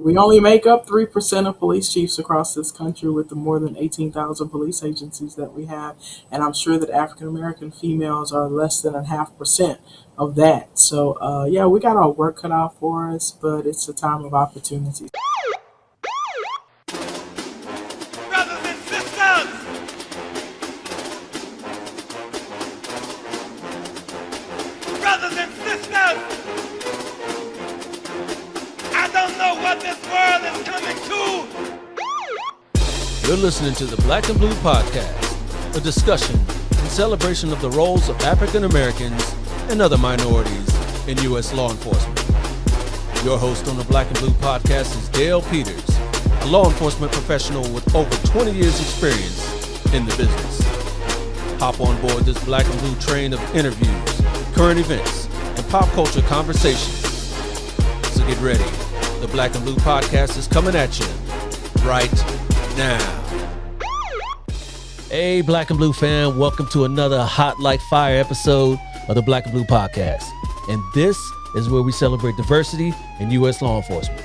We only make up 3% of police chiefs across this country with the more than 18,000 police agencies that we have. And I'm sure that African American females are less than a half percent of that. So, yeah, we got our work cut out for us, but it's a time of opportunity. Brothers and sisters, brothers and sisters, I don't know what this world is coming to. You're listening to the Black and Blue Podcast, a discussion and celebration of the roles of African Americans and other minorities in U.S. law enforcement. Your host on the Black and Blue Podcast is Dale Peters, a law enforcement professional with over 20 years experience in the business. Hop on board this Black and Blue train of interviews, current events, and pop culture conversations. So get ready. The Black and Blue Podcast is coming at you right now. Hey, Black and Blue fam, welcome to another hot like fire episode of the Black and Blue Podcast. And this is where we celebrate diversity in U.S. law enforcement.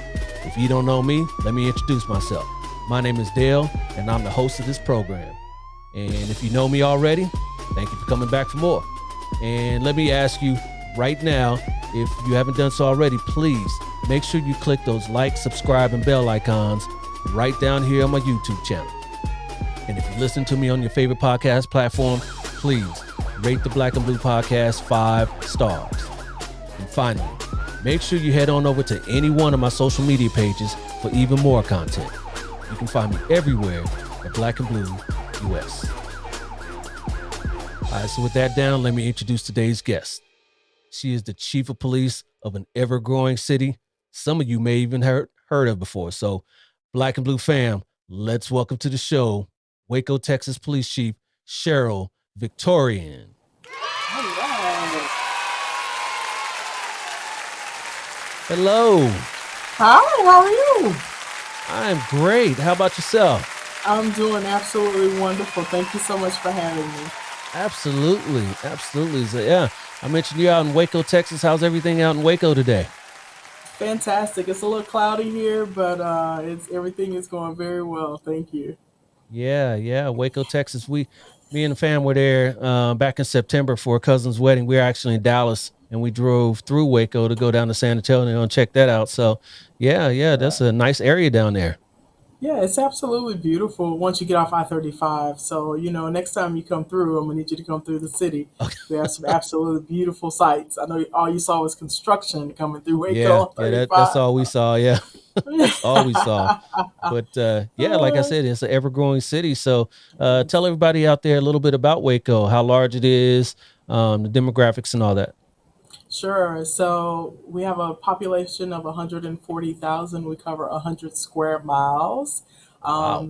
If you don't know me, let me introduce myself. My name is Dale, and I'm the host of this program. And if you know me already, thank you for coming back for more. And let me ask you right now, if you haven't done so already, please make sure you click those like, subscribe, and bell icons right down here on my YouTube channel. And if you listen to me on your favorite podcast platform, please rate the Black and Blue Podcast 5 stars. And finally, make sure you head on over to any one of my social media pages for even more content. You can find me everywhere at Black and Blue US. All right, so with that down, let me introduce today's guest. She is the chief of police of an ever-growing city some of you may even heard of before. So, Black and Blue fam, let's welcome to the show Waco, Texas Police Chief Sheryl Victorian. All right. Hello. Hi, how are you? I'm great. How about yourself? I'm doing absolutely wonderful. Thank you so much for having me. Absolutely. So, yeah, I mentioned you out in Waco, Texas. How's everything out in Waco today? Fantastic. It's a little cloudy here, but everything is going very well. Thank you. Yeah. Waco, Texas. Me and the fam were there back in September for a cousin's wedding. We were actually in Dallas, and we drove through Waco to go down to San Antonio and check that out. So, yeah, that's a nice area down there. Yeah, it's absolutely beautiful once you get off I-35. So, next time you come through, I'm going to need you to come through the city. Okay. We have some absolutely beautiful sights. I know all you saw was construction coming through Waco Yeah, on 35. that's all we saw. Yeah, that's all we saw. But like I said, it's an ever-growing city. So tell everybody out there a little bit about Waco, how large it is, the demographics and all that. Sure. So we have a population of 140,000. We cover 100 square miles. Wow.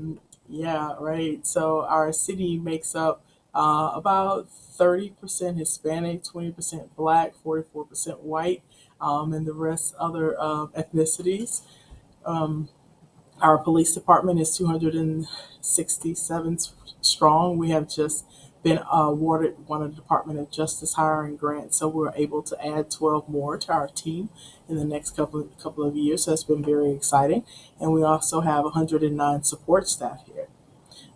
Yeah, right. So our city makes up about 30% Hispanic, 20% Black, 44% white, and the rest other ethnicities. Um, our police department is 267 strong. We have just been awarded one of the Department of Justice hiring grants, so we're able to add 12 more to our team in the next couple of years. So that's been very exciting. And we also have 109 support staff here.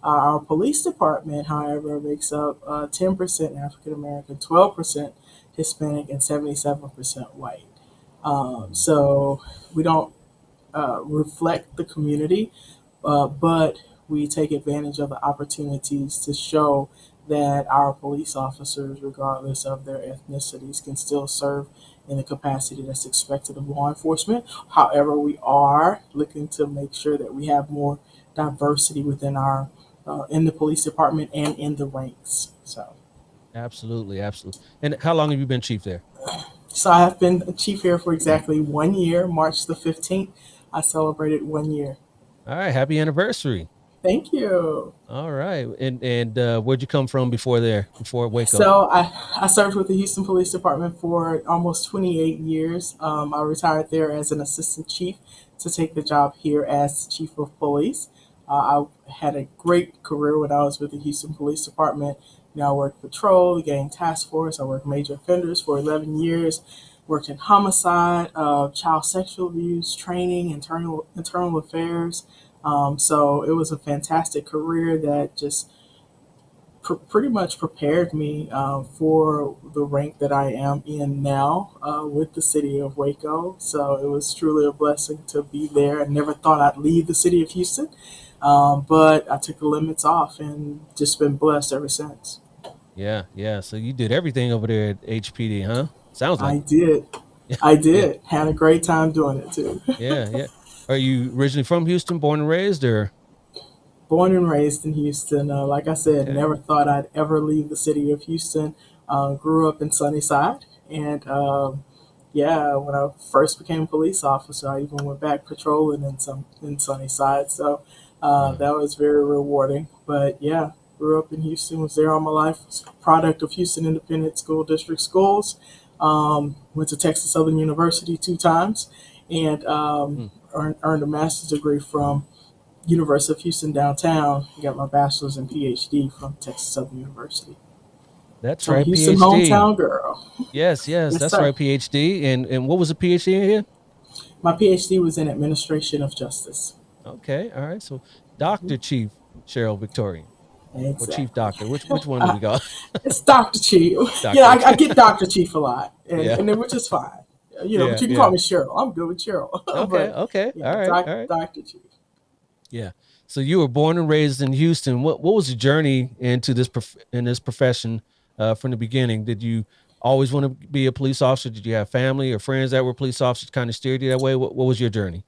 Our police department, however, makes up 10% African American, 12% Hispanic, and 77% white. So we don't reflect the community, but we take advantage of the opportunities to show that our police officers, regardless of their ethnicities, can still serve in the capacity that's expected of law enforcement. However, we are looking to make sure that we have more diversity within our in the police department and in the ranks. So, Absolutely. And how long have you been chief there? so I have been a chief here for exactly 1 year. March the 15th, I celebrated 1 year. All right, happy anniversary. Thank you. All right, and where'd you come from before Waco? So I served with the Houston Police Department for almost 28 years. I retired there as an assistant chief to take the job here as chief of police. I had a great career when I was with the Houston Police Department. I worked patrol, gang task force. I worked major offenders for 11 years. worked in homicide, child sexual abuse, training, internal affairs. So it was a fantastic career that just pretty much prepared me for the rank that I am in now with the city of Waco. So it was truly a blessing to be there. I never thought I'd leave the city of Houston, but I took the limits off and just been blessed ever since. Yeah, yeah. So you did everything over there at HPD, huh? Sounds like I it. did. Yeah, I yeah, did. Had a great time doing it too. yeah, yeah. Are you originally from Houston, born and raised, or Born and raised in Houston. Like I said, okay? never thought I'd ever leave the city of Houston. Grew up in Sunnyside, and yeah, when I first became a police officer, I even went back patrolling in Sunnyside. So Wow. that was very rewarding. But yeah, grew up in Houston, was there all my life. Was a product of Houston Independent School District schools. Went to Texas Southern University 2 times, and Hmm. earned a master's degree from University of Houston downtown. Got my bachelor's and PhD from Texas Southern University. That's So right, Houston PhD. hometown girl. Yes, yes, Yes, that's sir. right, PhD. And what was a PhD in here? My PhD was in administration of justice. Okay, all right. So Doctor Chief Cheryl Victorian or Chief Exactly. Doctor, which one do we got? It's Dr. Chief. Yeah, Doctor. I get Dr. Chief a lot, Yeah, which is fine. But yeah, you can call yeah. me Cheryl. I'm good with Cheryl. Okay, But okay. yeah, All right, all right. Dr. Chief. Yeah. So you were born and raised in Houston. What was your journey into this profession from the beginning? Did you always want to be a police officer? Did you have family or friends that were police officers kind of steered you that way? What was your journey?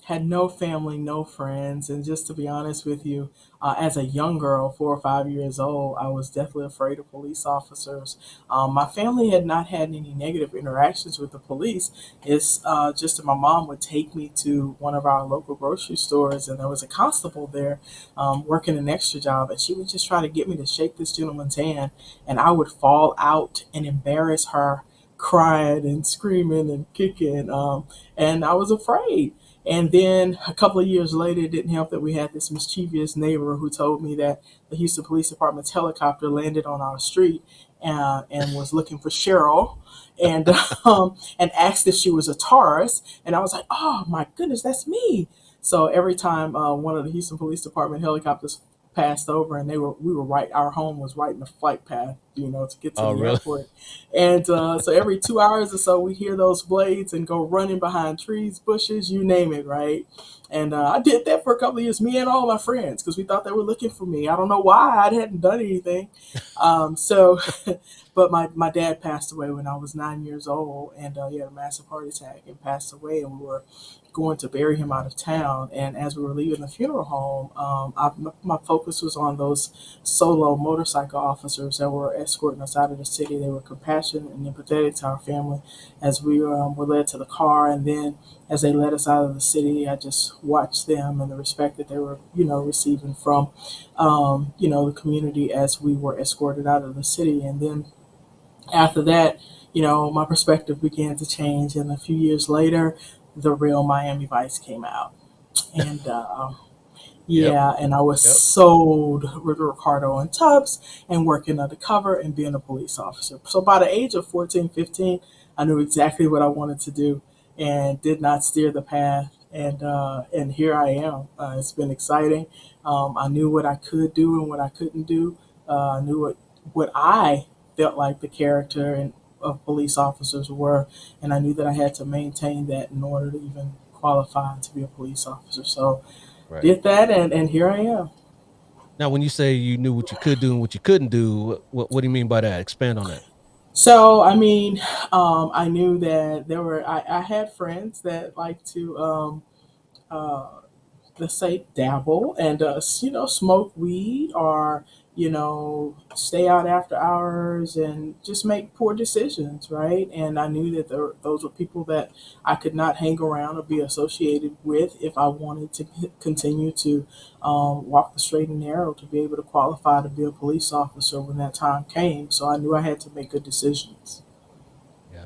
Had no family, no friends, and just to be honest with you, as a young girl, 4 or 5 years old, I was definitely afraid of police officers. My family had not had any negative interactions with the police. It's just that my mom would take me to one of our local grocery stores, and there was a constable there working an extra job, and she would just try to get me to shake this gentleman's hand, and I would fall out and embarrass her, crying and screaming and kicking, and I was afraid. And then a couple of years later, it didn't help that we had this mischievous neighbor who told me that the Houston Police Department's helicopter landed on our street and was looking for Cheryl, and and asked if she was a Taurus. And I was like, oh my goodness, that's me. So every time one of the Houston Police Department helicopters passed over, and we were right, our home was right in the flight path, to get to Oh, the really? airport. And so every 2 hours or so, we hear those blades and go running behind trees, bushes, you name it, right? And I did that for a couple of years, me and all my friends, because we thought they were looking for me. I don't know why, I hadn't done anything. So, but my dad passed away when I was 9 years old, and he had a massive heart attack and passed away, and we were going to bury him out of town. And as we were leaving the funeral home, my focus was on those solo motorcycle officers that were escorting us out of the city. They were compassionate and empathetic to our family as we were led to the car. And then as they led us out of the city, I just watched them and the respect that they were, receiving from, the community as we were escorted out of the city. And then after that, my perspective began to change. And a few years later, the real Miami Vice came out. And Yep, yeah, and I was yep. sold with Ricardo and Tubbs and working undercover and being a police officer. So by the age of 14, 15, I knew exactly what I wanted to do and did not steer the path. And here I am. It's been exciting. I knew what I could do and what I couldn't do. I knew what I felt like the character and of police officers were, and I knew that I had to maintain that in order to even qualify to be a police officer. So Right. did that, and here I am. Now, when you say you knew what you could do and what you couldn't do, what do you mean by that? Expand on that. So I mean, I knew that I had friends that like to uh, let's say dabble and smoke weed or stay out after hours and just make poor decisions, right? And I knew that those were people that I could not hang around or be associated with if I wanted to continue to walk the straight and narrow to be able to qualify to be a police officer when that time came. So I knew I had to make good decisions. Yeah.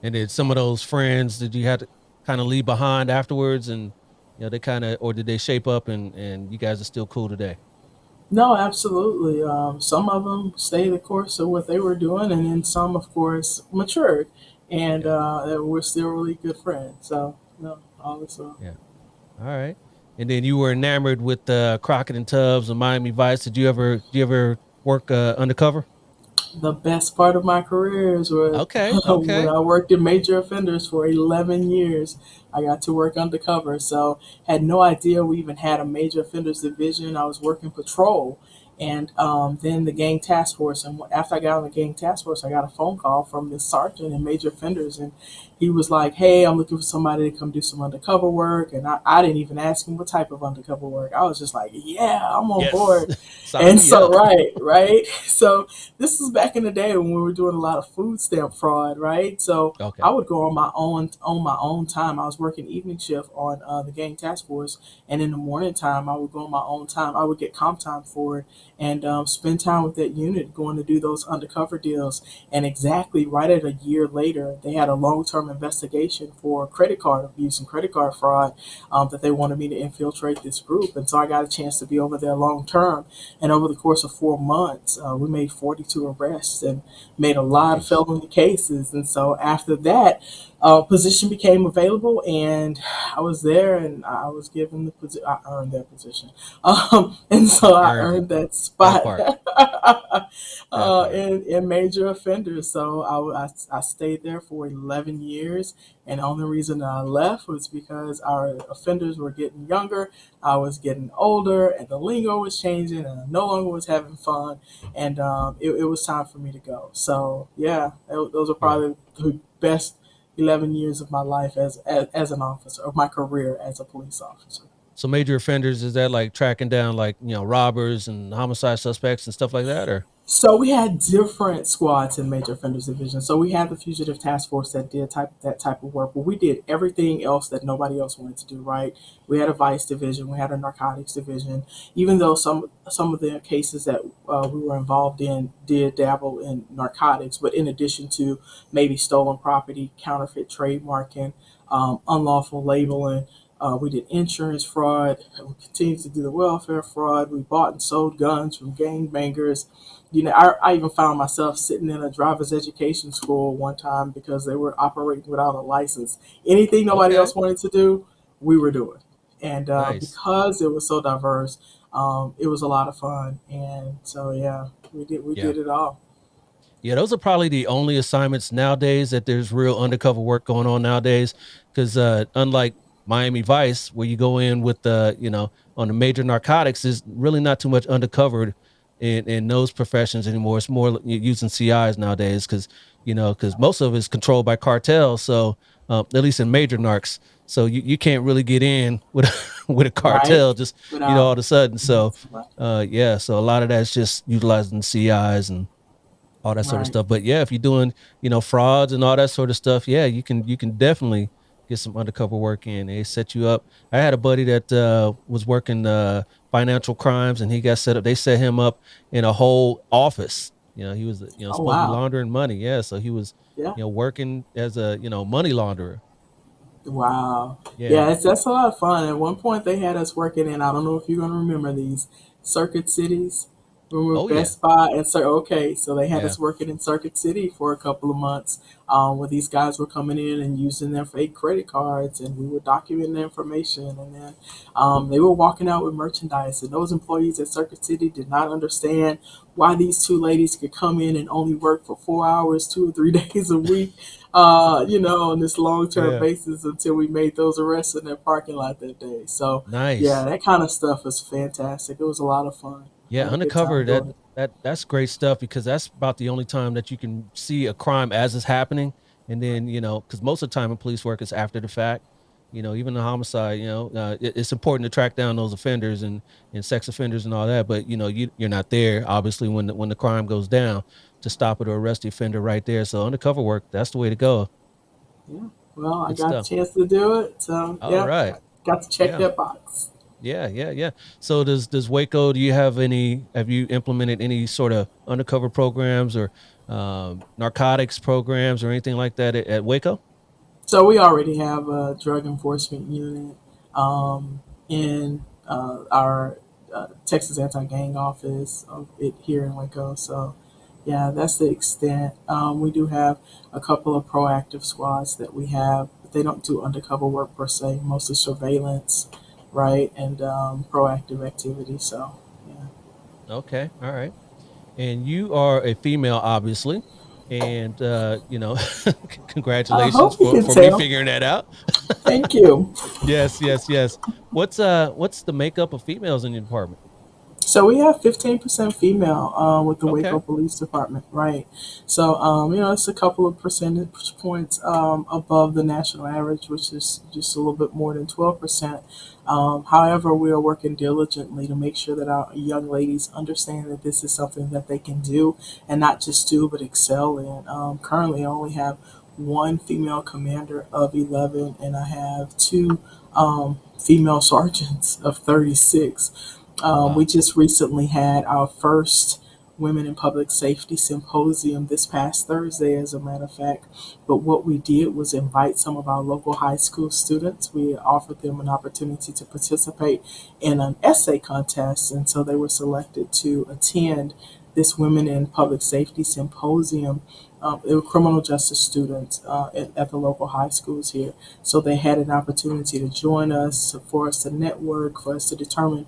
And did some of those friends that you had to kind of leave behind afterwards, and they kind of, or did they shape up and you guys are still cool today? No, absolutely. Some of them stayed the course of what they were doing, and then some, of course, matured and Yeah. we're still really good friends. So no, all is well. Yeah. All right. And then you were enamored with Crockett and Tubbs and Miami Vice. Did you ever work undercover? The best part of my career is Okay. when Okay. I worked in major offenders for 11 years. I got to work undercover, so had no idea we even had a major offenders division. I was working patrol, and then the gang task force. And after I got on the gang task force, I got a phone call from this sergeant in major offenders, and he was like, "Hey, I'm looking for somebody to come do some undercover work." And I didn't even ask him what type of undercover work. I was just like, "Yeah, I'm on Yes. board." Sign And me so, up. right. So this was back in the day when we were doing a lot of food stamp fraud, right? So I Okay. would go on my own time. I was working evening shift on the gang task force, and in the morning time, I would go on my own time. I would get comp time for it and spend time with that unit, going to do those undercover deals. And exactly right at a year later, they had a long term investigation for credit card abuse and credit card fraud that they wanted me to infiltrate this group, and so I got a chance to be over there long term. And over the course of 4 months, we made 42 arrests and made a lot of Nice. felony cases. And so after that, position became available, and I was there, and I was given the position. I earned that position, and so I Earned it. earned that That spot part. That part. in major offenders. So I stayed there for 11 years, and the only reason that I left was because our offenders were getting younger, I was getting older, and the lingo was changing, and I no longer was having fun, and it was time for me to go. So yeah, those are Yeah. probably the best 11 years of my life as an officer, of my career as a police officer. So major offenders, is that like tracking down like, robbers and homicide suspects and stuff like that, or? So we had different squads in Major Offenders Division. So we had the Fugitive Task Force that did that type of work, but we did everything else that nobody else wanted to do. Right? We had a Vice Division, we had a Narcotics Division. Even though some of the cases that we were involved in did dabble in narcotics, but in addition to maybe stolen property, counterfeit trademarking, unlawful labeling. We did insurance fraud. We continued to do the welfare fraud. We bought and sold guns from gangbangers. I even found myself sitting in a driver's education school one time because they were operating without a license. Anything nobody Okay. else wanted to do, we were doing. And Nice. because it was so diverse, it was a lot of fun. And so, yeah, we Yeah. did it all. Yeah, those are probably the only assignments nowadays that there's real undercover work going on nowadays. Because unlike Miami Vice, where you go in with on the major narcotics, there's really not too much undercover in those professions anymore. It's more using CIs nowadays because because most of it's controlled by cartels. So at least in major narcs, so you can't really get in with with a Right? cartel just all Without, of a sudden. So right. yeah, so a lot of that's just utilizing CIs and all that sort of Right. stuff. But yeah, if you're doing, frauds and all that sort of stuff, yeah, you can definitely get some undercover work in. They set you up. I had a buddy that was working financial crimes, and he got set up. They set him up in a whole office. He was Oh, supposed to be wow. laundering money. Yeah, so he was Yeah. working as a money launderer. Wow. Yeah. Yeah, that's a lot of fun. At one point, they had us working in, I don't know if you're going to remember these, Circuit Cities. Remember Oh yeah. Best Buy and okay, so they had Yeah. us working in Circuit City for a couple of months, where these guys were coming in and using their fake credit cards, and we were documenting the information, and then they were walking out with merchandise, and those employees at Circuit City did not understand why these two ladies could come in and only work for 4 hours, 2 or 3 days a week, on this long term Yeah. basis until we made those arrests in their parking lot that day. So, yeah, Nice. that kind of stuff is fantastic. It was a lot of fun. I Yeah, had a good undercover, time that doing it. that's great stuff because that's about the only time that you can see a crime as it's happening. And then, because most of the time in police work is after the fact. Even the homicide, it's important to track down those offenders and sex offenders and all that. But you're not there obviously when the crime goes down to stop it or arrest the offender right there. So undercover work, that's the way to go. Yeah. Well, I Good got stuff. the chance to do it. So, All yeah, right. got to check Yeah. that box. Yeah, yeah, yeah. So does Waco? Do you have you implemented any sort of undercover programs or narcotics programs or anything like that at Waco? So, we already have a drug enforcement unit in our Texas Anti Gang office here in Waco. So, Yeah, that's the extent. We do have a couple of proactive squads that we have, but they don't do undercover work per se, mostly surveillance, right, and proactive activity. So, yeah. Okay, all right. And you are a female, obviously, and I congratulations hope you can for me tell. figuring that out. Thank you. Yes, yes, yes. What's the makeup of females in your department? So we have 15% female with the Waco Okay. Police Department, right? So it's a couple of percentage points above the national average, which is just a little bit more than 12%. However, we are working diligently to make sure that our young ladies understand that this is something that they can do, and not just do, but excel in. Currently, I only have one female commander of 11, and I have two female sergeants of 36. We Wow. just recently had our first Women in Public Safety Symposium this past Thursday, as a matter of fact. But what we did was invite some of our local high school students. We offered them an opportunity to participate in an essay contest, and so they were selected to attend this Women in Public Safety Symposium. They were criminal justice students at the local high schools here. So they had an opportunity to join us, for us to network, for us to determine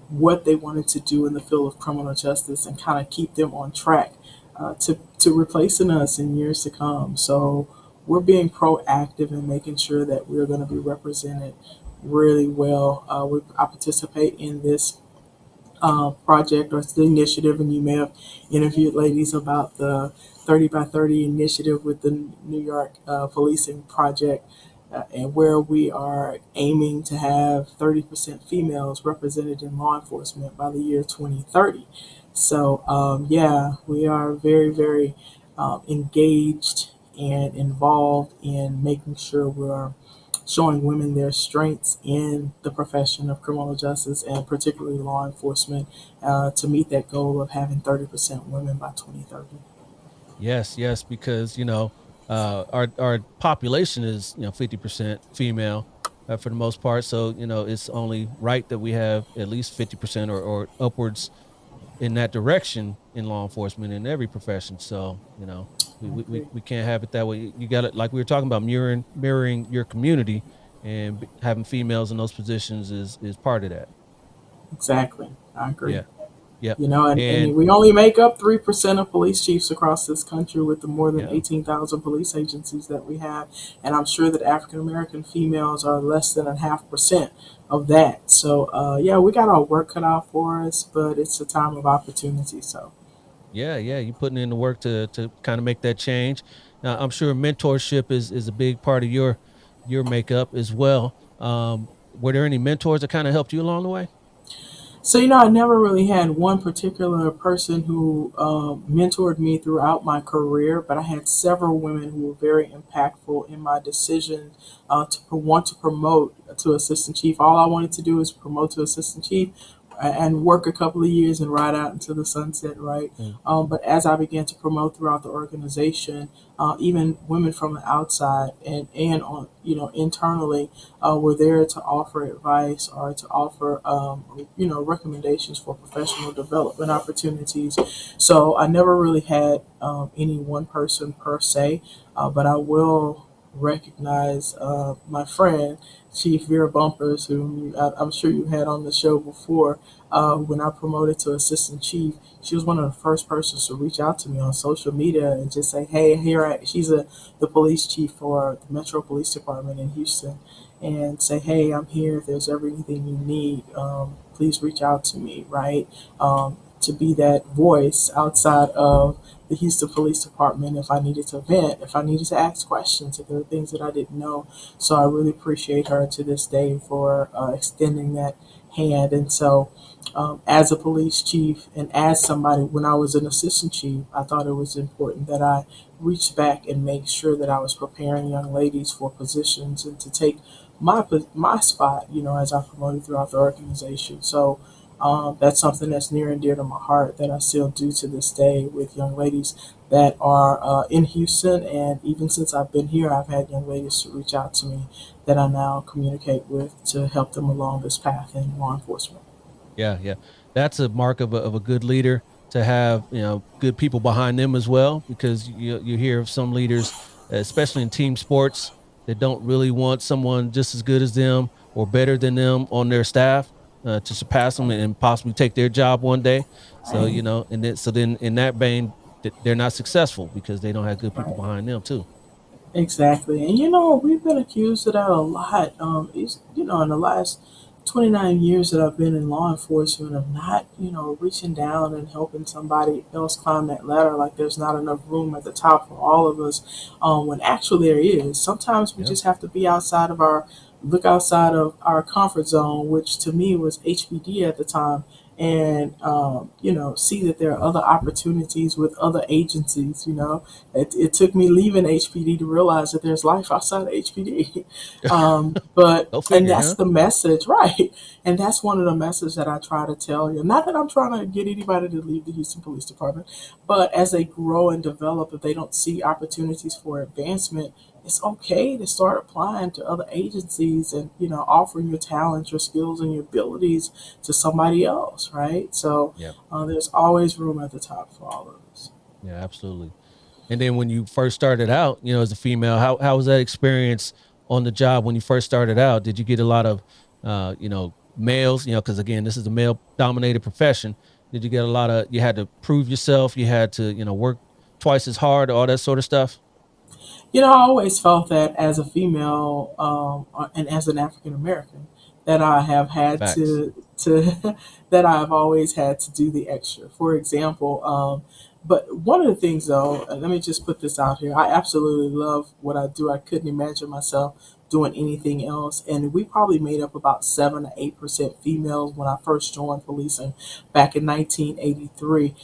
what they wanted to do in the field of criminal justice and kind of keep them on track to replacing us in years to come. So we're being proactive in making sure that we're going to be represented really well. I participate in this project or the initiative, and you may have interviewed ladies about the 30 by 30 initiative with the New York policing project, and where we are aiming to have 30% females represented in law enforcement by the year 2030. So, yeah, we are very, very engaged and involved in making sure we're showing women their strengths in the profession of criminal justice and particularly law enforcement to meet that goal of having 30% women by 2030. Yes, yes, because our population is 50% female for the most part, so it's only right that we have at least 50% or upwards in that direction in law enforcement in every profession. So we I we, we agree. we can't have it that way. You got it, like we were talking about, mirroring your community, and having females in those positions is part of that. Exactly. I agree. Yeah, yeah, And and we only make up 3% of police chiefs across this country with the more than yeah. 18,000 police agencies that we have. And I'm sure that African American females are less than a half percent of that. So, yeah, we got our work cut out for us, but it's a time of opportunity. So, Yeah, yeah, you putting in the work to kind of make that change. Now, I'm sure mentorship is a big part of your makeup as well. Were there any mentors that kind of helped you along the way? So, I never really had one particular person who mentored me throughout my career, but I had several women who were very impactful in my decision want to promote to assistant chief. All I wanted to do is promote to assistant chief and work a couple of years and ride out into the sunset, right? Mm. But as I began to promote throughout the organization, even women from the outside and on internally were there to offer advice or to offer recommendations for professional development opportunities. So I never really had any one person per se, but I will recognize my friend Chief Vera Bumpers, whom I'm sure you had on the show before. When I promoted to assistant chief, she was one of the first persons to reach out to me on social media and just say, "Hey, she's the police chief for the Metro Police Department in Houston," and say, "Hey, I'm here. If there's ever anything you need, please reach out to me." Right? To be that voice outside of the Houston Police Department if I needed to vent, if I needed to ask questions, if there were things that I didn't know. So I really appreciate her to this day for extending that hand. And so, as a police chief and as somebody, when I was an assistant chief, I thought it was important that I reach back and make sure that I was preparing young ladies for positions and to take my spot, as I promoted throughout the organization. So that's something that's near and dear to my heart that I still do to this day with young ladies that are in Houston. And even since I've been here, I've had young ladies to reach out to me that I now communicate with to help them along this path in law enforcement. Yeah, yeah, that's a mark of a good leader to have good people behind them as well, because you hear of some leaders, especially in team sports, that don't really want someone just as good as them or better than them on their staff, to surpass them and possibly take their job one day. So Right, and then so then in that vein, they're not successful because they don't have good people right. behind them too. Exactly. And we've been accused of that a lot. In the last 29 years that I've been in law enforcement of not, reaching down and helping somebody else climb that ladder, like there's not enough room at the top for all of us, when actually there is. Sometimes we Yeah. just have to be look outside of our comfort zone, which to me was HPD at the time, and see that there are other opportunities with other agencies. It took me leaving HPD to realize that there's life outside of HPD. But Go and figure, that's huh? the message, right? And that's one of the messages that I try to tell you. Not that I'm trying to get anybody to leave the Houston Police Department, but as they grow and develop, if they don't see opportunities for advancement, it's okay to start applying to other agencies and offering your talents, your skills, and your abilities to somebody else, right? So Yeah. there's always room at the top for all of us. Yeah, absolutely. And then when you first started out, as a female, how was that experience on the job when you first started out? Did you get a lot of males, because again, this is a male dominated profession. Did you get a lot of, you had to prove yourself, you had to, work twice as hard, all that sort of stuff? I always felt that as a female, and as an African American, that I have had Facts. to that I've always had to do the extra. For example, but one of the things though, let me just put this out here. I absolutely love what I do. I couldn't imagine myself doing anything else. And we probably made up about 7 to 8% females when I first joined policing back in 1983.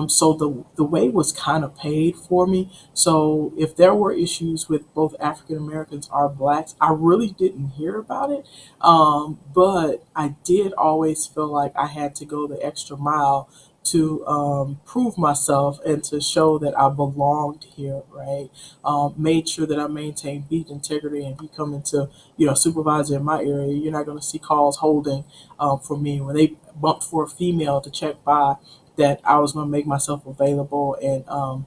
So the way was kind of paid for me. So if there were issues with both African Americans or blacks, I really didn't hear about it. But I did always feel like I had to go the extra mile to prove myself and to show that I belonged here, right? Made sure that I maintained beat integrity, and if you come into, supervisor in my area, you're not going to see calls holding for me. When they bumped for a female to check by, that I was going to make myself available and,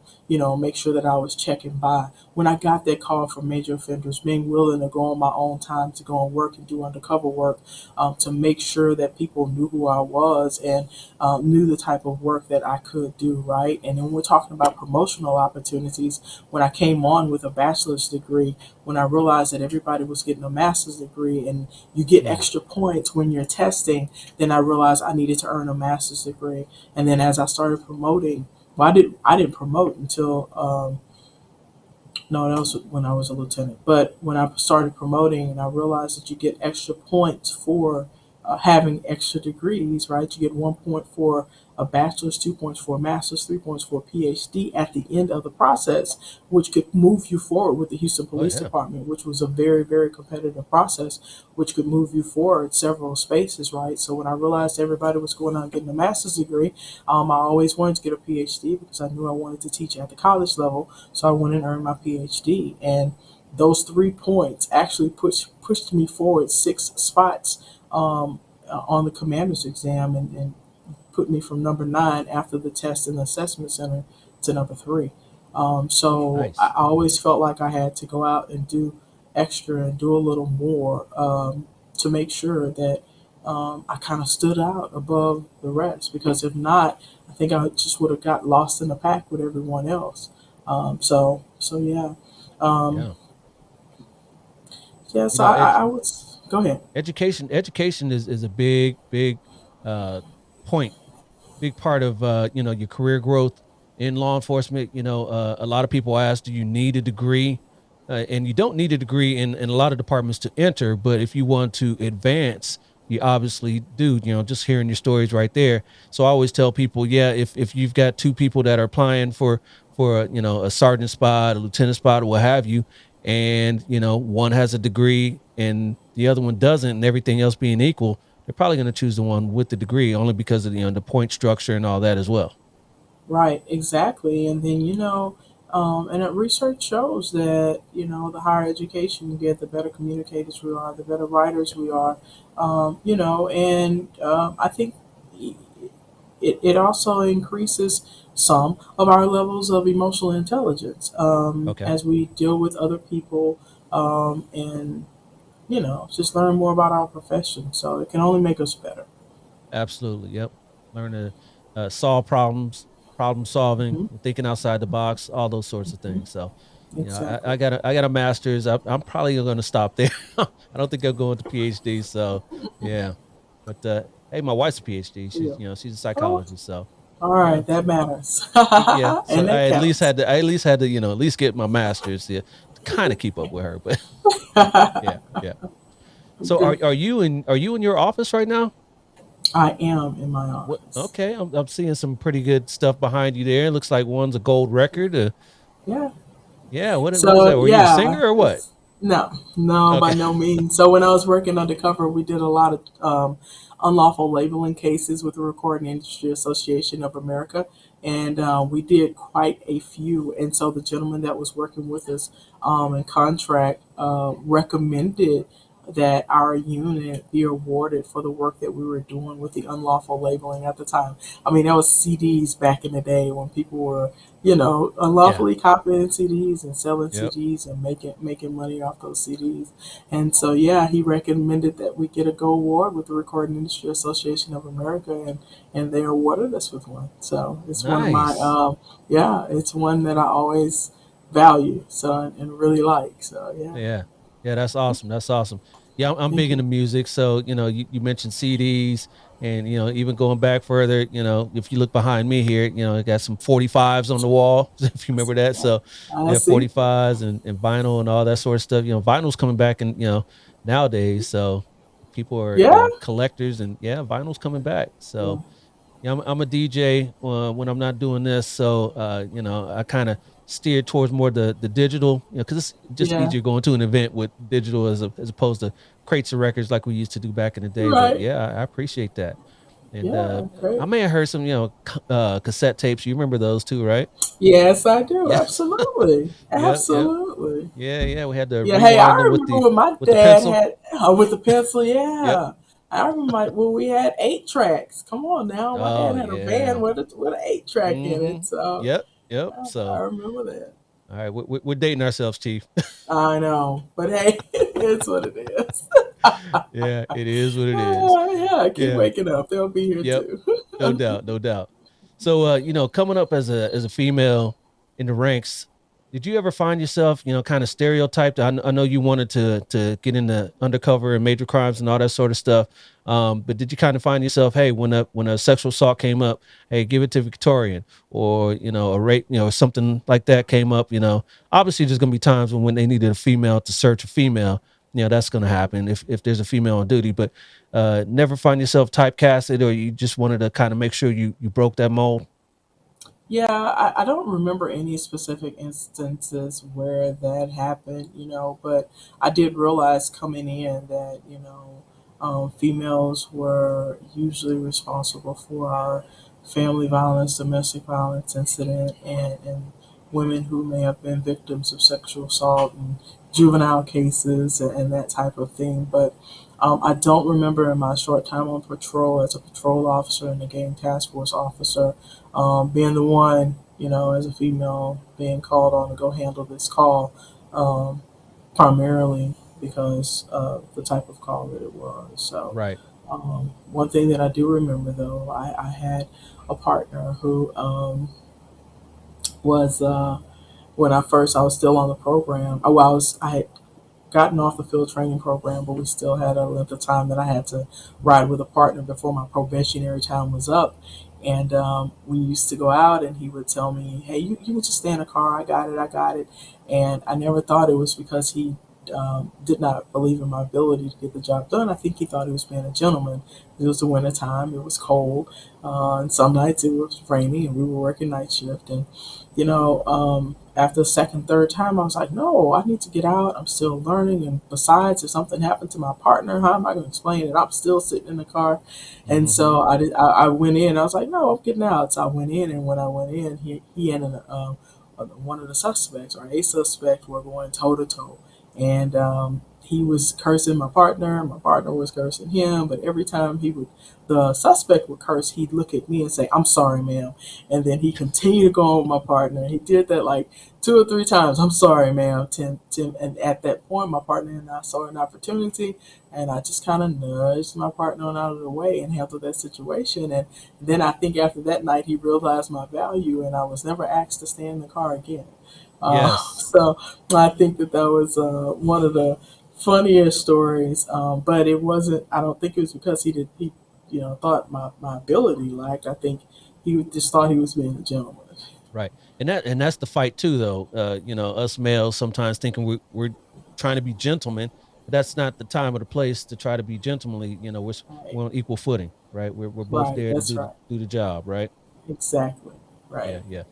make sure that I was checking by. When I got that call from major offenders, being willing to go on my own time to go and work and do undercover work, to make sure that people knew who I was and knew the type of work that I could do, right? And then we're talking about promotional opportunities. When I came on with a bachelor's degree, when I realized that everybody was getting a master's degree and you get Mm. extra points when you're testing, then I realized I needed to earn a master's degree. And then as I started promoting, well, I didn't promote until no, that was when I was a lieutenant. But when I started promoting, and I realized that you get extra points for having extra degrees, right? You get 1 point for a bachelor's, 2 points for a master's, 3 points for a PhD at the end of the process, which could move you forward with the Houston Oh Police yeah. Department, which was a very, very competitive process, which could move you forward several spaces, right? So when I realized everybody was going out and getting a master's degree, I always wanted to get a PhD because I knew I wanted to teach at the college level. So I went and earned my PhD. And those 3 points actually pushed me forward 6 spots on the commander's exam, and put me from number 9 after the test and the assessment center to number 3. So I Nice. always felt like I had to go out and do extra and do a little more to make sure that I kind of stood out above the rest. Because if not, I think I just would have got lost in the pack with everyone else. So yeah, um, Yeah. yeah. You So know, I would go ahead. education is a big uh point, big part of your career growth in law enforcement. A lot of people ask, do you need a degree? And you don't need a degree in a lot of departments to enter, but if you want to advance, you obviously do. Just hearing your stories right there. So I always tell people, yeah, if you've got two people that are applying for a sergeant spot, a lieutenant spot, or what have you, and one has a degree and the other one doesn't, and everything else being equal, they're probably going to choose the one with the degree, only because of the point structure and all that as well. Right, exactly. And then, research shows that, the higher education you get, the better communicators we are, the better writers we are, and I think it also increases some of our levels of emotional intelligence Okay. as we deal with other people and just learn more about our profession. So it can only make us better. Absolutely. Yep. Learn to solve problems, problem solving, Hmm. thinking outside the box, all those sorts of things. So, Exactly. I got a master's. I'm probably going to stop there. I don't think I'll go into PhD. So, yeah. But hey, my wife's a PhD. Yeah. She's a Oh, psychologist. So, all yeah. right, that matters, Yeah. So and that counts. I at least had to at least get my master's, yeah, to kind of keep up with her. But yeah, yeah. So Good. are you in your office right now? I am in my What? office. Okay, I'm seeing some pretty good stuff behind you there. It looks like one's a gold record. Yeah. Yeah. What is So that? Were you a yeah, singer or what? it's no, no, by Okay. no means. So when I was working undercover, we did a lot of unlawful labeling cases with the Recording Industry Association of America, and we did quite a few. And so the gentleman that was working with us in contract recommended that our unit be awarded for the work that we were doing with the unlawful labeling at the time. I mean, that was CDs back in the day when people were Yeah. unlawfully copying CDs and selling Yep. CDs and making money off those CDs. And so, yeah, he recommended that we get a gold award with the Recording Industry Association of America, and they awarded us with one. So it's one of my, Nice. yeah, it's one that I always value, so and really like. So, yeah, Yeah. Yeah, that's awesome. That's awesome. Yeah, I'm thank big you. into music. So, you mentioned CDs and, even going back further, if you look behind me here, I got some 45s on the wall, if you remember that. So, I yeah, see. 45s and vinyl and all that sort of stuff. Vinyl's coming back and, nowadays. So people are, Yeah, collectors and yeah, vinyl's coming back. yeah, So, yeah, I'm a DJ when I'm not doing this, so I kind of steer towards more the digital, because it's just yeah. easier going to an event with digital as opposed to crates of records like we used to do back in the day. But Right. yeah, I appreciate that. And Yeah, I great. may have heard some cassette tapes. You remember those too, right? Yes, I do. Yeah, Absolutely. yeah, yeah, Absolutely. yeah, yeah. We had to Yeah, hey, I rewind them remember when my with the dad pencil. had with the pencil. Yep. Yeah, I remember when we had 8 tracks. Come on now, my Oh dad had a van yeah. with an 8 track in Mm-hmm. it. So Yep. Yep. I So remember that. all right, we're dating ourselves, Chief. I know, but hey, it's what it is. Yeah, it is what it is. Yeah, keep Yeah. waking up. They'll be here Yep. too. No doubt, no doubt. So coming up as a female in the ranks, did you ever find yourself, kind of stereotyped? I know you wanted to get into undercover and major crimes and all that sort of stuff. But did you kind of find yourself, hey, when a sexual assault came up, hey, give it to Victorian, or a rape, something like that came up, obviously there's gonna be times when they needed a female to search a female, that's gonna happen if there's a female on duty. But never find yourself typecasted, or you just wanted to kind of make sure you broke that mold. Yeah, I don't remember any specific instances where that happened, but I did realize coming in that, females were usually responsible for our family violence, domestic violence incident, and women who may have been victims of sexual assault and juvenile cases and that type of thing. But I don't remember in my short time on patrol as a patrol officer and a gang task force officer being the one, as a female, being called on to go handle this call, um, primarily because of the type of call that it was. So, Right. one thing that I do remember, though, I had a partner who was when I was still on the program. Oh, I had gotten off the field training program, but we still had a length of time that I had to ride with a partner before my probationary time was up. And we used to go out, and he would tell me, "Hey, you can just stay in the car. I got it. I got it." And I never thought it was because he did not believe in my ability to get the job done. I think he thought he was being a gentleman. It was the winter time. It was cold, and some nights it was rainy, and we were working night shift. And after the second, third time, I was like, no, I need to get out. I'm still learning. And besides, if something happened to my partner, how am I going to explain it? I'm still sitting in the car. And Hmm. so I went in. I was like, no, I'm getting out. So I went in. And when I went in, he and one of the suspects or a suspect were going toe to toe. And he was cursing my partner was cursing him, but every time the suspect would curse, he'd look at me and say, "I'm sorry, ma'am," and then he continued to go on with my partner. He did that like 2 or 3 times. "I'm sorry, ma'am." Tim, and at that point, my partner and I saw an opportunity, and I just kind of nudged my partner on out of the way and handled that situation. And then I think after that night, he realized my value, and I was never asked to stay in the car again. Yes. So I think that was one of the funniest stories. But it wasn't. I don't think it was because he thought my ability lacked. I think he just thought he was being a gentleman. Right. And that's the fight too, though. Us males sometimes thinking we're trying to be gentlemen, but that's not the time or the place to try to be gentlemanly. Right. We're on equal footing, right? We're both Right. there to That's do right. do the job, right? Exactly. Right. Yeah,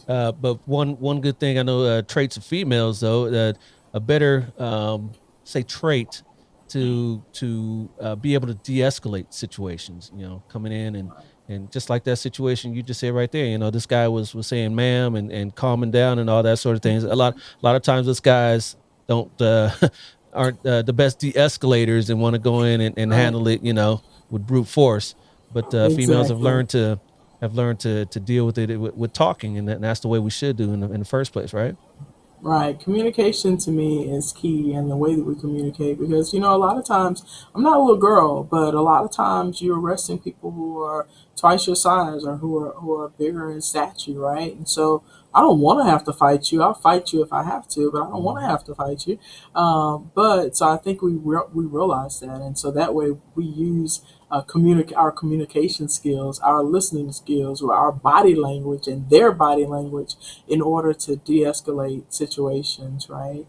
yeah. But one good thing I know, traits of females though, a better say trait to be able to de-escalate situations. Coming in and just like that situation you just said right there. This guy was saying "ma'am" and calming down and all that sort of things. A lot of times, those guys don't aren't the best de-escalators and want to go in and Right. handle it, with brute force. But females Exactly. have learned to deal with it with talking, and that's the way we should do in the first place, right? Right. Communication to me is key in the way that we communicate because, a lot of times, I'm not a little girl, but a lot of times you're arresting people who are twice your size or who are bigger in stature, right? And so I don't want to have to fight you. I'll fight you if I have to, but I don't want to Mhm. have to fight you. But so I think we realize that. And so that way we use our communication skills, our listening skills, or our body language and their body language in order to de-escalate situations, right?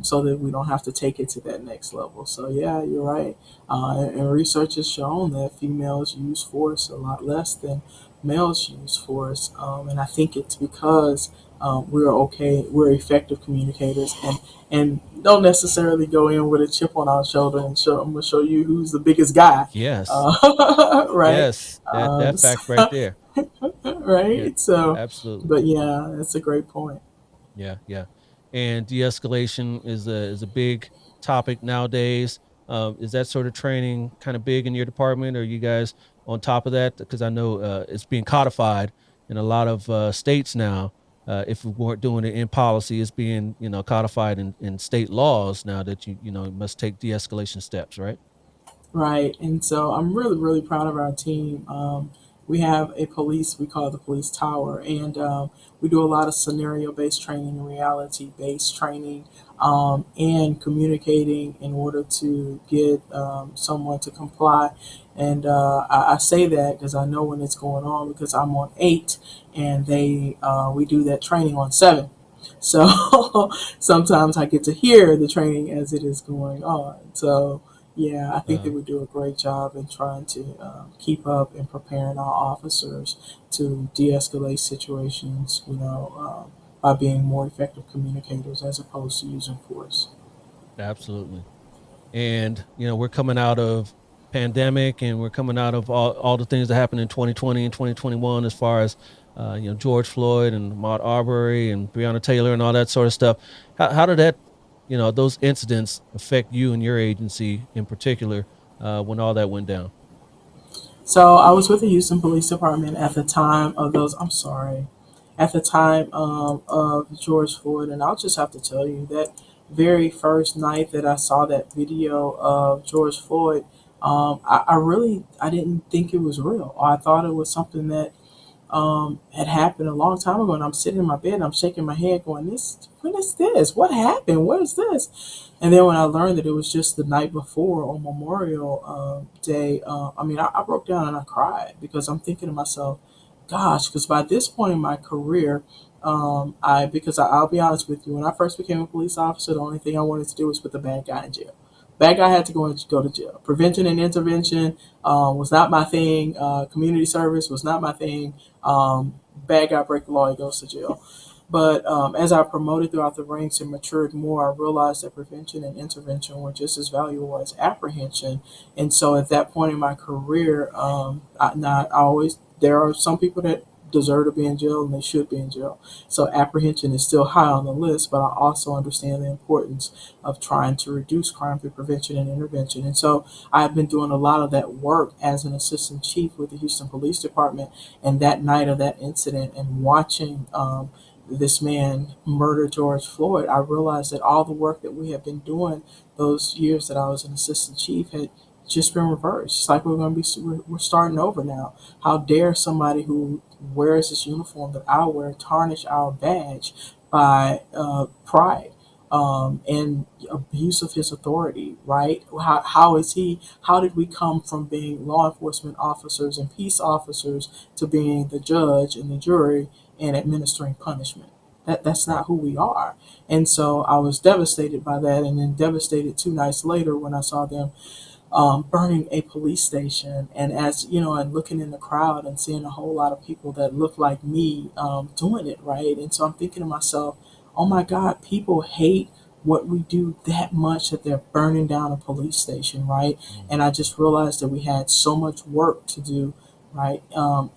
So that we don't have to take it to that next level. So yeah, you're right. And research has shown that females use force a lot less than males use force, and I think it's because we're effective communicators, and don't necessarily go in with a chip on our shoulder and I'm gonna show you who's the biggest guy, Yes, right? yes, that fact right there. Yeah, Right. So, absolutely. but yeah, that's a great point. Yeah, yeah. And de-escalation is a big topic nowadays. Is that sort of training kind of big in your department? Or are you guys on top of that? Because I know it's being codified in a lot of states now. If we weren't doing it in policy, it's being codified in state laws now that you must take de-escalation steps, right? Right. And so I'm really, really proud of our team. We have we call it the police tower, and we do a lot of scenario based training, reality based training, and communicating in order to get someone to comply. And I say that because I know when it's going on because I'm on 8 and we do that training on 7. So sometimes I get to hear the training as it is going on. So yeah, I think that Uh, we do a great job in trying to keep up and preparing our officers to de-escalate situations, by being more effective communicators as opposed to using force. Absolutely. And we're coming out of pandemic, and we're coming out of all the things that happened in 2020 and 2021 as far as George Floyd and Ahmaud Arbery and Breonna Taylor and all that sort of stuff. How did that those incidents affect you and your agency in particular when all that went down? So I was with the Houston Police Department at the time of those. I'm sorry, at the time of George Floyd, and I'll just have to tell you that very first night that I saw that video of George Floyd, I didn't think it was real. I thought it was something that had happened a long time ago, and I'm sitting in my bed and I'm shaking my head, going, "This, when is this? What happened? What is this?" And then when I learned that it was just the night before on Memorial Day, I broke down and I cried because I'm thinking to myself, "Gosh," because by this point in my career, I'll be honest with you, when I first became a police officer, the only thing I wanted to do was put the bad guy in jail. Bad guy had to go to jail. Prevention and intervention was not my thing. Community service was not my thing. Bad guy break the law, he goes to jail. But as I promoted throughout the ranks and matured more, I realized that prevention and intervention were just as valuable as apprehension. And so at that point in my career, there are some people deserve to be in jail and they should be in jail. So apprehension is still high on the list, but I also understand the importance of trying to reduce crime through prevention and intervention. And so I've been doing a lot of that work as an assistant chief with the Houston Police Department. And that night of that incident and watching this man murder George Floyd, I realized that all the work that we have been doing those years that I was an assistant chief had just been reversed. It's like we're starting over now. How dare somebody who wears this uniform that I wear tarnish our badge by pride and abuse of his authority, right? How is he? How did we come from being law enforcement officers and peace officers to being the judge and the jury and administering punishment? That's not who we are. And so I was devastated by that, and then devastated 2 nights later when I saw them burning a police station. And as you know, and looking in the crowd and seeing a whole lot of people that look like me doing it, right? And so I'm thinking to myself, oh my God, people hate what we do that much that they're burning down a police station, right? And I just realized that we had so much work to do, right,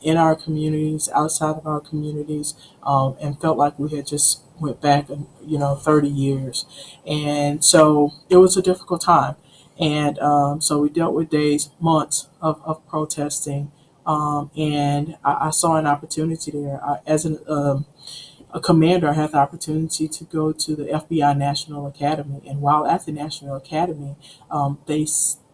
in our communities, outside of our communities, and felt like we had just went back, 30 years. And so it was a difficult time. And so we dealt with days, months of protesting. And I saw an opportunity there. As a commander, I had the opportunity to go to the FBI National Academy. And while at the National Academy,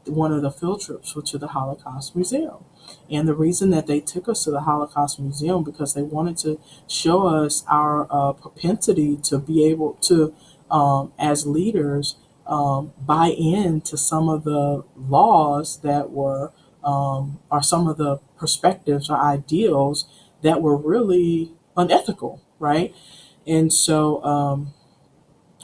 one of the field trips was to the Holocaust Museum. And the reason that they took us to the Holocaust Museum because they wanted to show us our propensity to be able to, as leaders, buy into some of the laws that were, or some of the perspectives or ideals that were really unethical, right? And so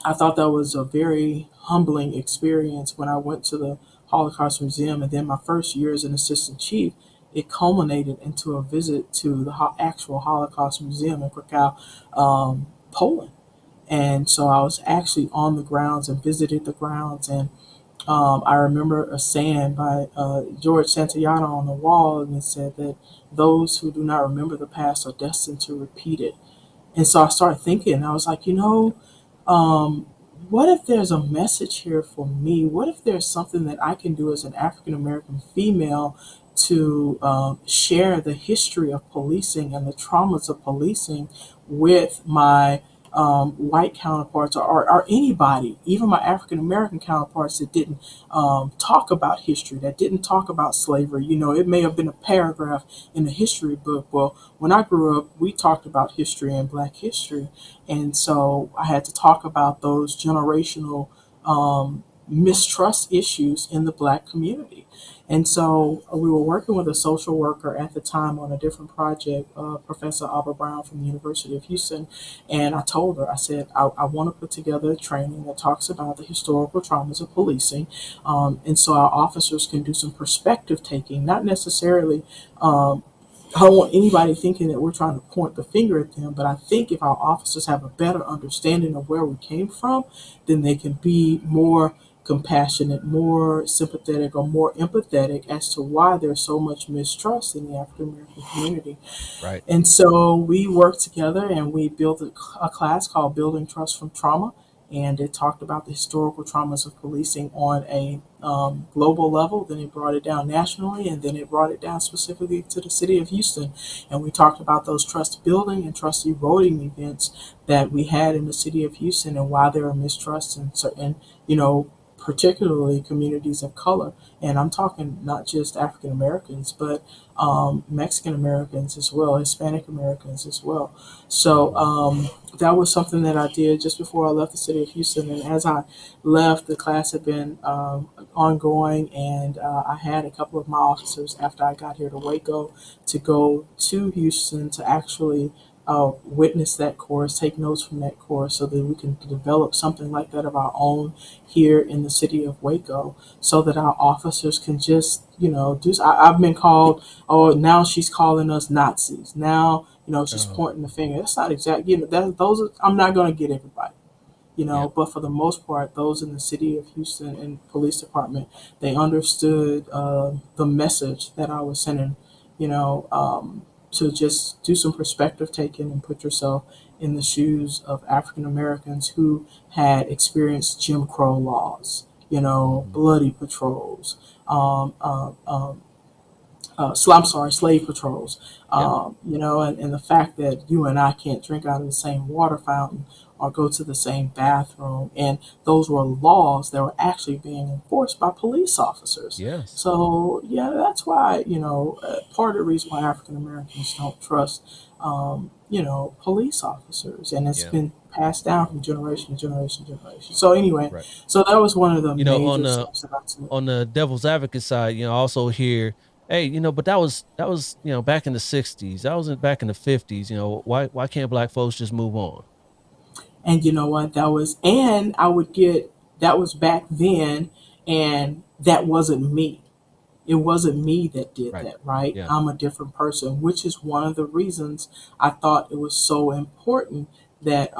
I thought that was a very humbling experience when I went to the Holocaust Museum. And then my first year as an assistant chief, it culminated into a visit to the actual Holocaust Museum in Krakow, Poland. And so I was actually on the grounds and visited the grounds. And I remember a saying by George Santayana on the wall, and it said that those who do not remember the past are destined to repeat it. And so I started thinking, I was like, um, what if there's a message here for me? What if there's something that I can do as an African American female to share the history of policing and the traumas of policing with my white counterparts, or anybody, even my African American counterparts that didn't talk about history, that didn't talk about slavery. It may have been a paragraph in the history book. Well, when I grew up, we talked about history and Black history. And so I had to talk about those generational mistrust issues in the Black community. And so we were working with a social worker at the time on a different project, Professor Albert Brown from the University of Houston. And I told her, I said, I want to put together a training that talks about the historical traumas of policing. And so our officers can do some perspective taking, not necessarily. I don't want anybody thinking that we're trying to point the finger at them, but I think if our officers have a better understanding of where we came from, then they can be more compassionate, more sympathetic, or more empathetic as to why there's so much mistrust in the African American community. Right. And so we worked together and we built a class called Building Trust from Trauma. And it talked about the historical traumas of policing on a global level. Then it brought it down nationally, and then it brought it down specifically to the city of Houston. And we talked about those trust building and trust eroding events that we had in the city of Houston and why there are mistrust in certain, particularly communities of color. And I'm talking not just African Americans, but Mexican Americans as well, Hispanic Americans as well. So that was something that I did just before I left the city of Houston. And as I left, the class had been ongoing, and I had a couple of my officers after I got here to Waco to go to Houston to actually witness that course, take notes from that course so that we can develop something like that of our own here in the city of Waco so that our officers can just, do. I've been called, oh, now she's calling us Nazis. Now, she's pointing the finger. That's not exactly, I'm not going to get everybody. Yeah. But for the most part, those in the city of Houston and police department, they understood the message that I was sending, to just do some perspective taking and put yourself in the shoes of African Americans who had experienced Jim Crow laws, Hmm. bloody patrols, um, um, um, I'm sorry, slave patrols, Yeah. and the fact that you and I can't drink out of the same water fountain or go to the same bathroom. And those were laws that were actually being enforced by police officers. Yes. So, yeah, that's why, part of the reason why African Americans don't trust, police officers. And it's Yeah. been passed down from generation to generation to generation. So, anyway, Right. so that was one of the On major the steps that I took. devil's advocate side, I also hear, hey, but that was back in the '60s. That wasn't back in the '50s. Why can't black folks just move on? And you know what? And I would get, that was back then, and that wasn't me. It wasn't me that did Right. that, right? Yeah. I'm a different person, which is one of the reasons I thought it was so important that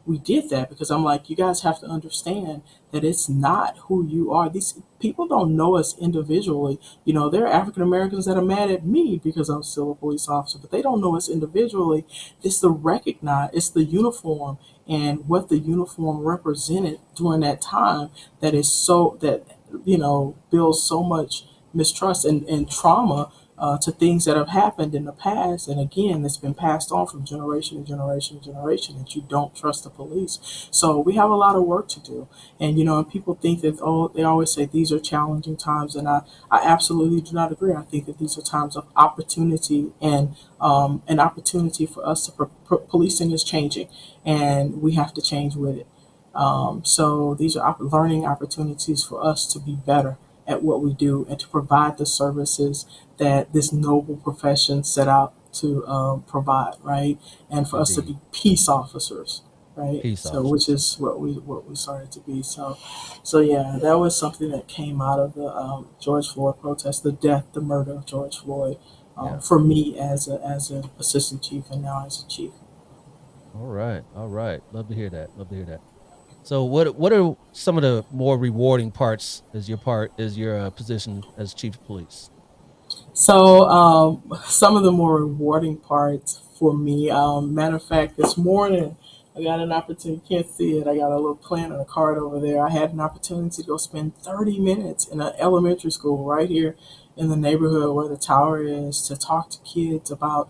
we did that, because I'm like, you guys have to understand that it's not who you are. These people don't know us individually. There are African Americans that are mad at me because I'm still a police officer, but they don't know us individually. It's the uniform and what the uniform represented during that time that is so that builds so much mistrust and trauma to things that have happened in the past. And again, it's been passed on from generation to generation to generation that you don't trust the police. So we have a lot of work to do. And people think that, oh, they always say these are challenging times. And I absolutely do not agree. I think that these are times of opportunity and an opportunity for us to, policing is changing and we have to change with it. So these are learning opportunities for us to be better at what we do and to provide the services that this noble profession set out to provide, right? And for us to Indeed. be peace officers, right? Peace So which officers. is what we started to be. So yeah, that was something that came out of the George Floyd protest, the murder of George Floyd. Yeah. For me as an assistant chief and now as a chief. All right. All right. Love to hear that. Love to hear that. So what are some of the more rewarding parts as your position as chief of police? So, some of the more rewarding parts for me, matter of fact, this morning I got an opportunity. You can't see it. I got a little plant and a card over there. I had an opportunity to go spend 30 minutes in an elementary school right here in the neighborhood where the tower is to talk to kids about,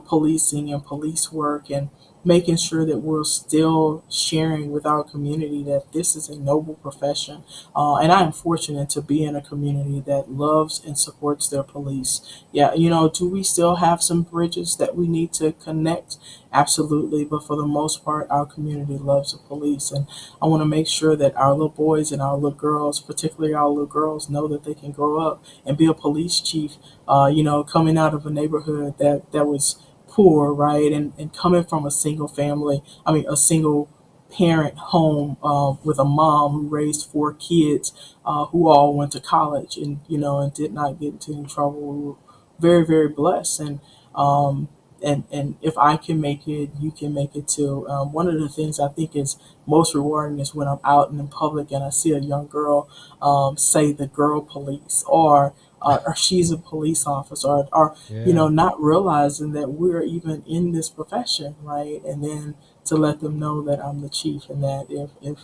policing and police work and making sure that we're still sharing with our community that this is a noble profession. And I am fortunate to be in a community that loves and supports their police. Yeah, do we still have some bridges that we need to connect? Absolutely. But for the most part, our community loves the police. And I want to make sure that our little boys and our little girls, particularly our little girls, know that they can grow up and be a police chief, coming out of a neighborhood that was poor, right? And coming from a single family, a single parent home with a mom who raised four kids who all went to college and did not get into any trouble. We were very, very blessed. And if I can make it, you can make it too. One of the things I think is most rewarding is when I'm out and in public and I see a young girl say the girl police or she's a police officer or Yeah. not realizing that we're even in this profession, right? And then to let them know that I'm the chief and that if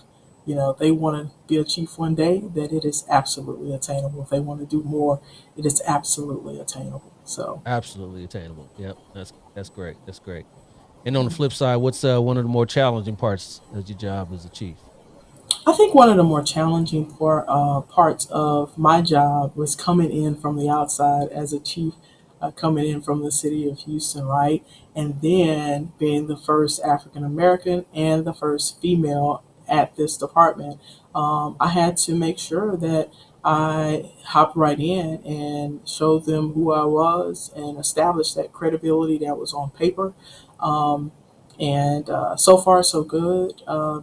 they want to be a chief one day, that it is absolutely attainable. If they want to do more, it is absolutely attainable. So Absolutely attainable. Yep. That's great. That's great. And on the flip side, what's one of the more challenging parts of your job as a chief? I think one of the more challenging parts of my job was coming in from the outside as a chief, coming in from the city of Houston, right? And then being the first African American and the first female at this department. I had to make sure that I hopped right in and showed them who I was and established that credibility that was on paper. Um, and so far, so good.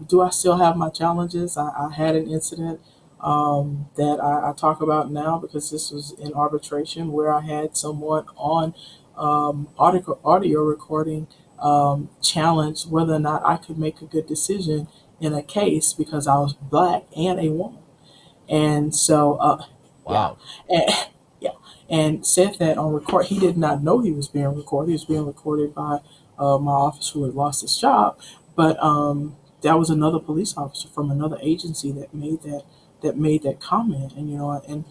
Do I still have my challenges? I had an incident that I talk about now because this was in arbitration where I had someone on audio recording challenge whether or not I could make a good decision in a case because I was black and a woman. And so, yeah, Wow. and, yeah. and said that on record. He did not know he was being recorded. He was being recorded by my officer who had lost his job, but that was another police officer from another agency that made that comment, and and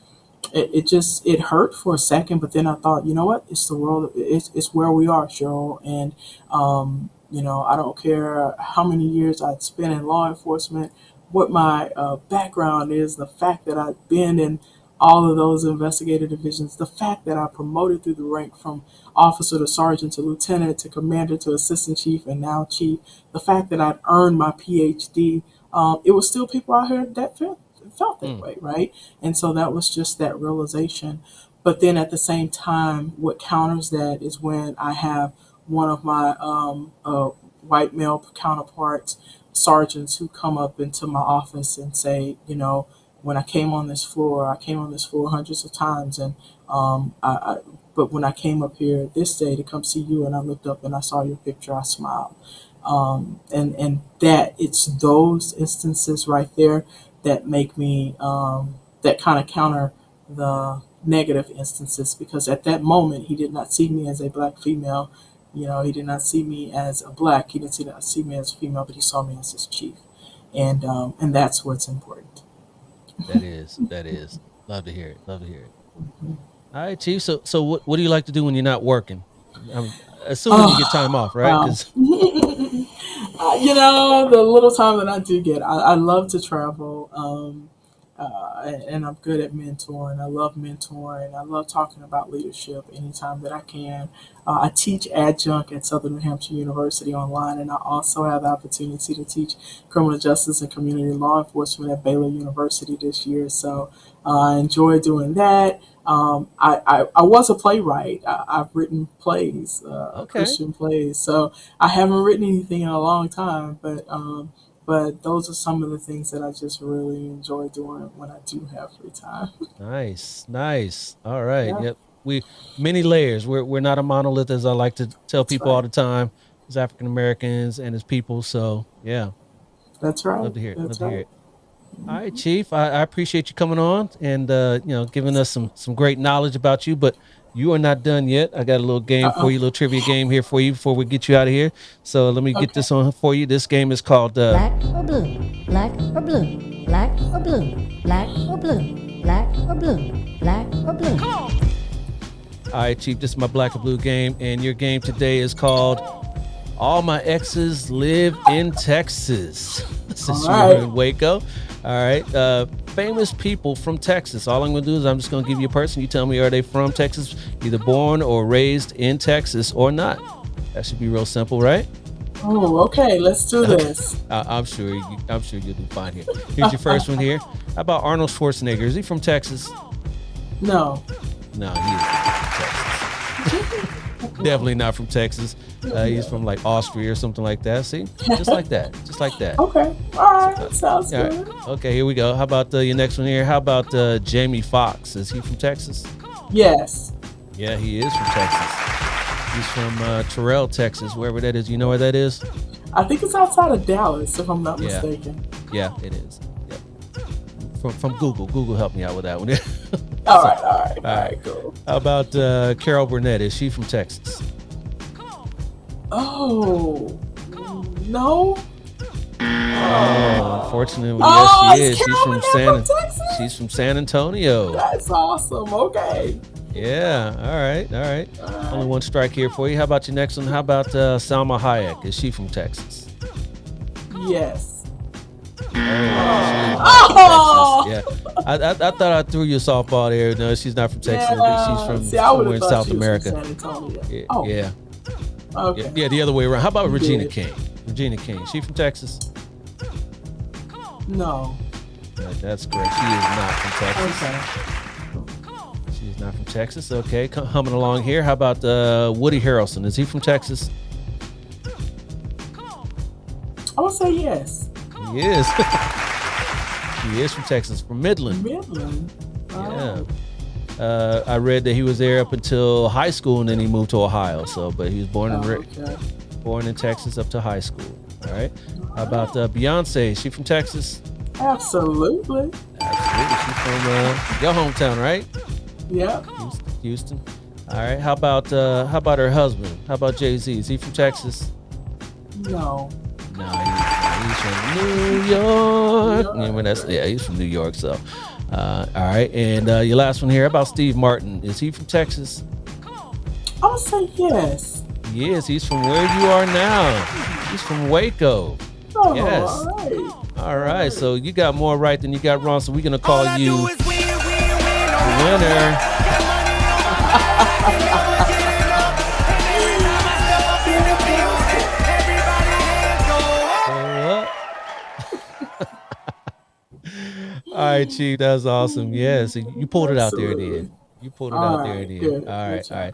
it hurt for a second, but then I thought, you know what, it's the world, it's where we are, Cheryl, and I don't care how many years I'd spent in law enforcement, what my background is, the fact that I've been in all of those investigative divisions, the fact that I promoted through the rank from officer to sergeant to lieutenant to commander to assistant chief and now chief, the fact that I'd earned my PhD, it was still people out here that felt that way, right? And so that was just that realization. But then at the same time, what counters that is when I have one of my white male counterparts, sergeants, who come up into my office and say, when I came on this floor hundreds of times, and but when I came up here this day to come see you, and I looked up and I saw your picture, I smiled. And that it's those instances right there that make me that kind of counter the negative instances, because at that moment he did not see me as a black female. He did not see me as a black. He didn't see me as a female, but he saw me as his chief, and that's what's important. That is. Love to hear it. All right, Chief. So what do you like to do when you're not working? I'm assuming you get time off, right? Wow. The little time that I do get, I love to travel, and I'm good at mentoring. I love mentoring. I love talking about leadership anytime that I can. I teach adjunct at Southern New Hampshire University online, and I also have the opportunity to teach criminal justice and community law enforcement at Baylor University this year. So I enjoy doing that. I was a playwright. I've written plays, Christian plays. So I haven't written anything in a long time, but those are some of the things that I just really enjoy doing when I do have free time. Nice. All right. Yeah, Yep. We many layers. We're not a monolith, as I like to tell that's people all right. the time, as African Americans and as people. So yeah, That's right. love to hear it. Love That's to hear right. it. All right, Chief. I appreciate you coming on and giving us some great knowledge about you. But you are not done yet. I got a little game for Uh-oh. you, a little trivia game here for you before we get you out of here. So let me get Okay. this on for you. This game is called Black or blue, black or blue, black or blue, black or blue, black or blue, black or blue. All right, Chief. This is my black or blue game, and your game today is called "All My Exes Live in Texas." Since All you're right. in Waco. All right. Famous people from Texas. All I'm going to do is I'm just going to give you a person. You tell me, are they from Texas, either born or raised in Texas or not? That should be real simple, right? Oh, okay. Let's do this. I'm sure you'll do fine here. Here's your first one here. How about Arnold Schwarzenegger? Is he from Texas? No. No, he is not from Texas. Definitely not from Texas. He's from like Austria or something like that. See? Just like that. Okay. All right. Sounds All good. right. Okay, here we go. How about your next one here? How about Jamie Foxx? Is he from Texas? Yes. Yeah, he is from Texas. He's from Terrell, Texas, wherever that is. You know where that is? I think it's outside of Dallas, if I'm not Yeah. mistaken. Yeah, it is. Yep. From Google. Google helped me out with that one. All right. Cool. How about Carol Burnett? Is she from Texas? Oh, no. Oh, unfortunately, Oh, yes, she is is. Carol Burnett from Texas? She's from San Antonio. That's awesome. Okay. Yeah. All right. Only one strike here for you. How about your next one? How about Salma Hayek? Is she from Texas? Yes. Oh, she is not from Texas. Yeah. I thought I threw you a softball there. No, she's not from Texas. She's from See, I would somewhere have in thought South she was America. from San Antonio. Yeah. Oh, Yeah. okay. Yeah, the other way around. How about You Regina did. King? Regina King. Is she from Texas? No. That's correct. She is not from Texas. Okay. She's not from Texas. Okay, humming along here. How about Woody Harrelson? Is he from Texas? I would say yes. He is. He is from Texas, from Midland. Midland. Yeah. Oh. I read that he was there up until high school, and then he moved to Ohio. So, but he was born Okay. born in Texas up to high school. All right. How about Beyonce? Is she from Texas? Absolutely. Absolutely. She's from your hometown, right? Yep. Houston. All right. How about her husband? How about Jay-Z? Is he from Texas? No. No, he's from New York. He's from New York. So, all right. And your last one here. How about Steve Martin? Is he from Texas? I would say yes. Yes, he's from where you are now. He's from Waco. Oh, Yes. all right. All right. So you got more right than you got wrong. So we're gonna call you the winner. All right, Chief, that was awesome. Yeah, so you pulled it out there at the end. You pulled it out there at the end. All right, all right.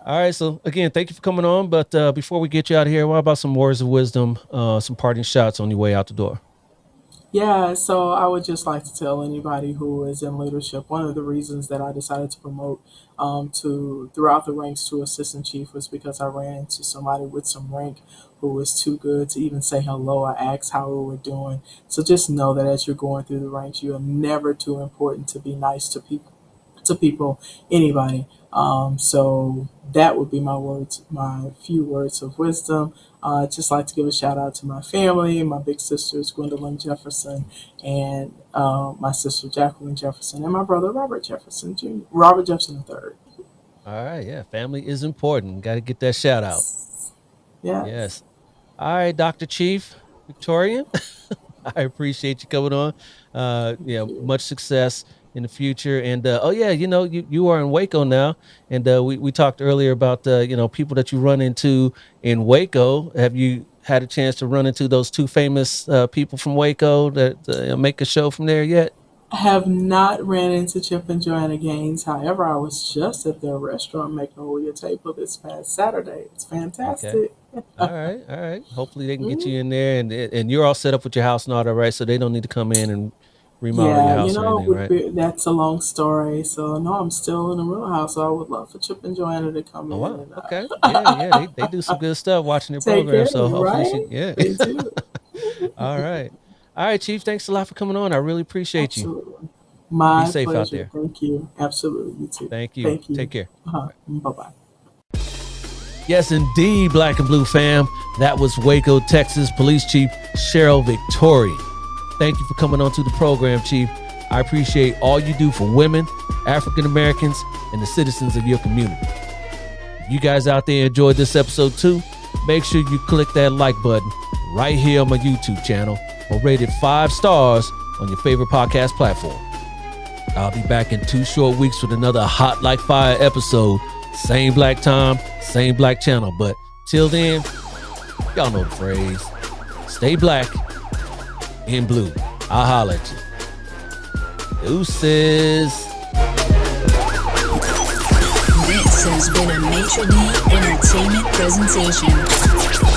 All right, so again, thank you for coming on. But before we get you out of here, what about some words of wisdom, some parting shots on your way out the door? Yeah, so I would just like to tell anybody who is in leadership, one of the reasons that I decided to promote to throughout the ranks to assistant chief was because I ran into somebody with some rank who was too good to even say hello. I asked how we were doing. So just know that as you're going through the ranks, you are never too important to be nice to people, anybody. So that would be my few words of wisdom. Just like to give a shout out to my family, my big sisters, Gwendolyn Jefferson, and my sister, Jacqueline Jefferson, and my brother, Robert Jefferson III. All right, yeah, family is important. Got to get that shout out. Yes. Yes. All right, Dr. Chief Victorian, I appreciate you coming on. Much success in the future. And you are in Waco now, and we talked earlier about people that you run into in Waco. Have you had a chance to run into those two famous people from Waco that make a show from there yet? I have not ran into Chip and Joanna Gaines. However, I was just at their restaurant Magnolia Table this past Saturday. It's fantastic. Okay. All right. Hopefully they can get you in there, and you're all set up with your house and all that, right? So they don't need to come in and remodel your house or anything, right? That's a long story. So no, I'm still in the real house. So I would love for Chip and Joanna to come Oh in. wow. And, Okay. Yeah. They do some good stuff watching their take program. care, So hopefully right? They do. All right. All right, Chief. Thanks a lot for coming on. I really appreciate you. Absolutely. My Be safe pleasure. out there. Thank you. Absolutely. You too. Thank you. Thank you. Take care. Bye-bye. Yes, indeed, Black and Blue fam. That was Waco, Texas Police Chief Sheryl Victorian. Thank you for coming on to the program, Chief. I appreciate all you do for women, African Americans, and the citizens of your community. If you guys out there enjoyed this episode too, make sure you click that like button right here on my YouTube channel or rate it 5 stars on your favorite podcast platform. I'll be back in 2 short weeks with another Hot Like Fire episode. Same black time, same black channel. But till then, y'all know the phrase. Stay black in blue. I'll holler at you. Deuces. This has been a Maitre D Entertainment presentation.